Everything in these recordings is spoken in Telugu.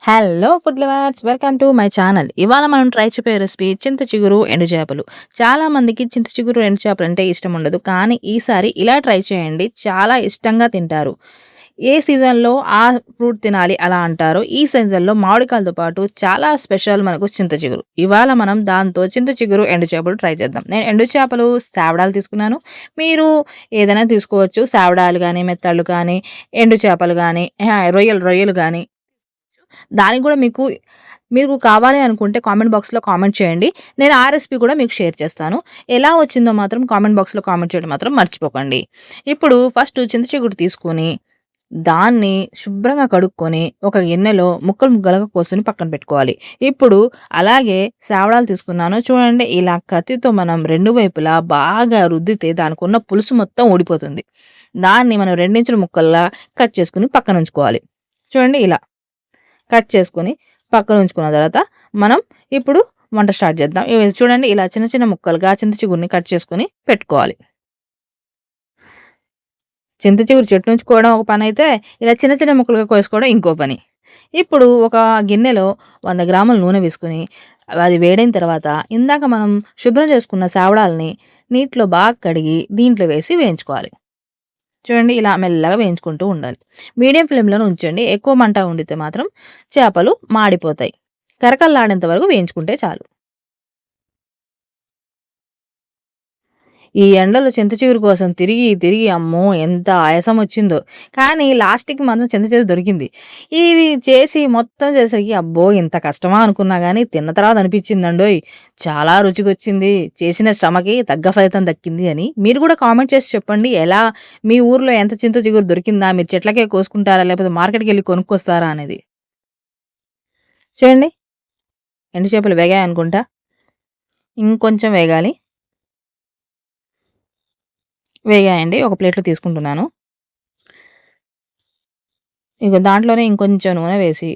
Hello food lovers, welcome to my channel. ఇవాళ మనం ట్రై చేయబోయే రెసిపీ చింత చిగురు ఎండు చేపలు. చాలా మందికి చింత చిగురు ఎండు చేపలు అంటే ఇష్టం ఉండదు, కానీ ఈసారి ఇలా ట్రై చేయండి, చాలా ఇష్టంగా తింటారు. ఏ సీజన్లో ఆ ఫ్రూట్ తినాలి అలా అంటారు. ఈ సీజన్లో మామిడికాయలతో పాటు చాలా స్పెషల్ మనకు చింత చిగురు. ఇవాళ మనం దాంతో చింత చిగురు ఎండు చేపలు ట్రై చేద్దాం. నేను ఎండు చేపలు సావడాలు తీసుకున్నాను. మీరు ఏదైనా తీసుకోవచ్చు, సావడాలు కానీ, మెత్తళ్ళు కానీ, ఎండు చేపలు కానీ, రొయ్యలు కానీ. దానికి కూడా మీకు కావాలి అనుకుంటే కామెంట్ బాక్స్‌లో కామెంట్ చేయండి. నేను ఆ రెసిపీ కూడా మీకు షేర్ చేస్తాను. ఎలా వచ్చిందో మాత్రం కామెంట్ బాక్స్‌లో కామెంట్ చేయడం మాత్రం మర్చిపోకండి. ఇప్పుడు ఫస్ట్ చింత చిగురు తీసుకొని, దాన్ని శుభ్రంగా కడుక్కొని, ఒక గిన్నెలో ముక్కలు ముక్కలుగా కోసుకొని పక్కన పెట్టుకోవాలి. ఇప్పుడు అలాగే సేవడాలు తీసుకున్నాను. చూడండి, ఇలా కత్తితో మనం 2 వైపులా బాగా రుద్దితే దానికున్న పులుసు మొత్తం ఊడిపోతుంది. దాన్ని మనం 2 ఇంచుల ముక్కల్లా కట్ చేసుకొని పక్కన ఉంచుకోవాలి. చూడండి, ఇలా కట్ చేసుకొని పక్కన ఉంచుకున్న తర్వాత మనం ఇప్పుడు వంట స్టార్ట్ చేద్దాం. ఇవి చూడండి, ఇలా చిన్న చిన్న ముక్కలుగా చింత చిగురుని కట్ చేసుకొని పెట్టుకోవాలి. చింత చిగురు చెట్టు ఉంచుకోవడం ఒక పని అయితే, ఇలా చిన్న చిన్న ముక్కలుగా కోసుకోవడం ఇంకో పని. ఇప్పుడు ఒక గిన్నెలో 100 గ్రాముల నూనె వేసుకుని, అది వేడైన తర్వాత ఇందాక మనం శుభ్రం చేసుకున్న సేవడాలని నీటిలో బాగా కడిగి దీంట్లో వేసి వేయించుకోవాలి. చూడండి, ఇలా మెల్లగా వేయించుకుంటూ ఉండాలి. మీడియం ఫ్లేమ్‌లోనే ఉంచండి. ఎక్కువ మంట ఉండితే మాత్రం చేపలు మాడిపోతాయి. కరకరలాడేంత వరకు వేయించుకుంటే చాలు. ఈ ఎండలో చింత చిగురు కోసం తిరిగి తిరిగి అమ్మో! ఎంత ఆయాసం వచ్చిందో. కానీ లాస్ట్‌కి మాత్రం చింత చిగురు దొరికింది. ఇది చేసి మొత్తం చేసేసరికి అబ్బో! ఇంత కష్టమా అనుకున్నా గానీ తిన్న తర్వాత అనిపించిందండోయ్! చాలా రుచిగొచ్చింది. చేసిన శ్రమకి తగ్గ ఫలితం దక్కింది అని. మీరు కూడా కామెంట్ చేసి చెప్పండి. ఎలా మీ ఊర్లో ఎంత చింత చిగురు దొరికిందా? మీరు చెట్లకే కోసుకుంటారా? లేకపోతే మార్కెట్‌కెళ్ళి కొనుక్కొస్తారా అనేది. చూడండి, ఎండు చేపలు వేగాయనుకుంటా. ఇంకొంచెం వేగాలి. వేగాయండి. ఒక ప్లేట్‌లో తీసుకుంటున్నాను. ఇగో దాంట్లోనే ఇంకొంచెం నూనె వేసి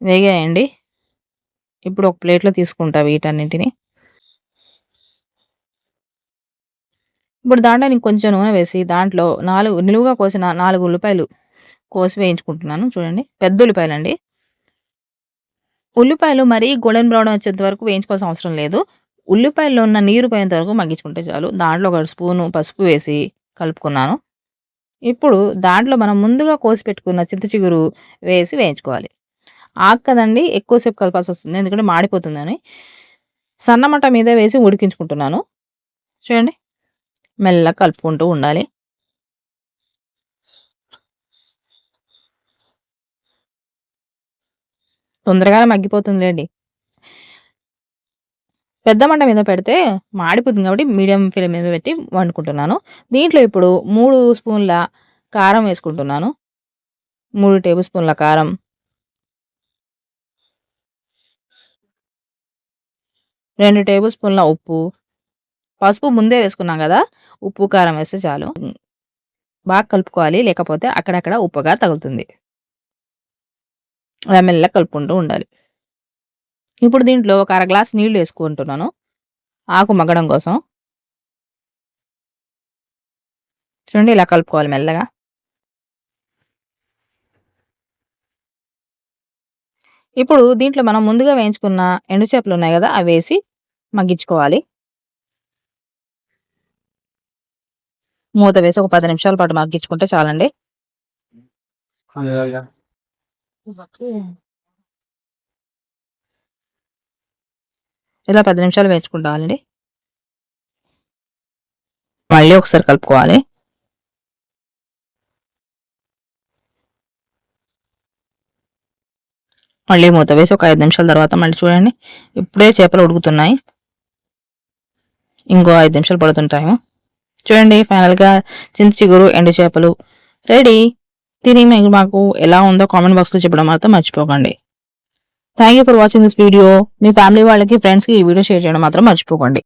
వేగాయండి. ఇప్పుడు ఒక ప్లేట్‌లో తీసుకుంటా వీటన్నిటిని. ఇప్పుడు దాంట్లో ఇంకొంచెం నూనె వేసి దాంట్లో 4 నిలువుగా కోసిన 4 ఉల్లిపాయలు కోసి వేయించుకుంటున్నాను. చూడండి, పెద్ద ఉల్లిపాయలండి. ఉల్లిపాయలు మరీ గోల్డెన్ బ్రౌన్ వచ్చేంత వరకు వేయించుకోవాల్సిన అవసరం లేదు. ఉల్లిపాయల్లో ఉన్న నీరు పోయేంత వరకు మగ్గించుకుంటే చాలు. దాంట్లో ఒక స్పూను పసుపు వేసి కలుపుకున్నాను. ఇప్పుడు దాంట్లో మనం ముందుగా కోసి పెట్టుకున్న చింత చిగురు వేసి వేయించుకోవాలి. ఆగు కదండీ! ఎక్కువ సేపు కలపాల్సొస్తుంది. ఎందుకంటే మాడిపోతుందని. సన్నమంట మీద వేసి ఉడికించుకుంటున్నాను. చూడండి, మెల్లగా కలుపుకుంటూ ఉండాలి. తొందరగానే మగ్గిపోతుందిలెండి. పెద్ద మంట మీద పెడితే మాడిపోతుంది కాబట్టి మీడియం ఫ్లేమ్ మీద పెట్టి వండుకుంటున్నాను. దీంట్లో ఇప్పుడు 3 స్పూన్ల కారం వేసుకుంటున్నాను. 3 టేబుల్ స్పూన్ల కారం, 2 టేబుల్ స్పూన్ల ఉప్పు, పసుపు ముందే వేసుకున్నాం గదా! ఉప్పు, కారం వేస్తే చాలు. బాగా కలుపుకోవాలి. లేకపోతే అక్కడక్కడ ఉప్పుగా తగులుతుంది. అలా మెల్లగా కలుపుకుంటూ ఉండాలి. ఇప్పుడు దీంట్లో ఒక అర గ్లాస్ నీళ్లు వేసుకుంటున్నాను, ఆకు మగ్గడం కోసం. చూడండి, ఇలా కలుపుకోవాలి మెల్లగా. ఇప్పుడు దీంట్లో మనం ముందుగా వేయించుకున్న ఎండు చేపలు ఉన్నాయి గదా! అవి వేసి మగ్గించుకోవాలి. మూత వేసి ఒక 10 నిమిషాల పాటు మగ్గించుకుంటే చాలండి. ఇలా 10 నిమిషాలు వేయించుకుంటామండి. మళ్ళీ ఒకసారి కలుపుకోవాలి. మళ్ళీ మూత వేసి ఒక 5 నిమిషాల తర్వాత మళ్ళీ చూడండి, ఇప్పుడే చేపలు ఉడుకుతున్నాయి. ఇంకో 5 నిమిషాలు పడుతుంటాయేమో. చూడండి, ఫైనల్‌గా చింత చిగురు ఎండు చేపలు రెడీ. తిని మాకు ఎలా ఉందో కామెంట్ బాక్స్‌లో చెప్పడం మాత్రం మర్చిపోకండి. Thank you for watching this video. Me family వాళ్ళకి, ఫ్రెండ్స్‌కి ఈ వీడియో షేర్ చేయడం మాత్రం మర్చిపోకండి.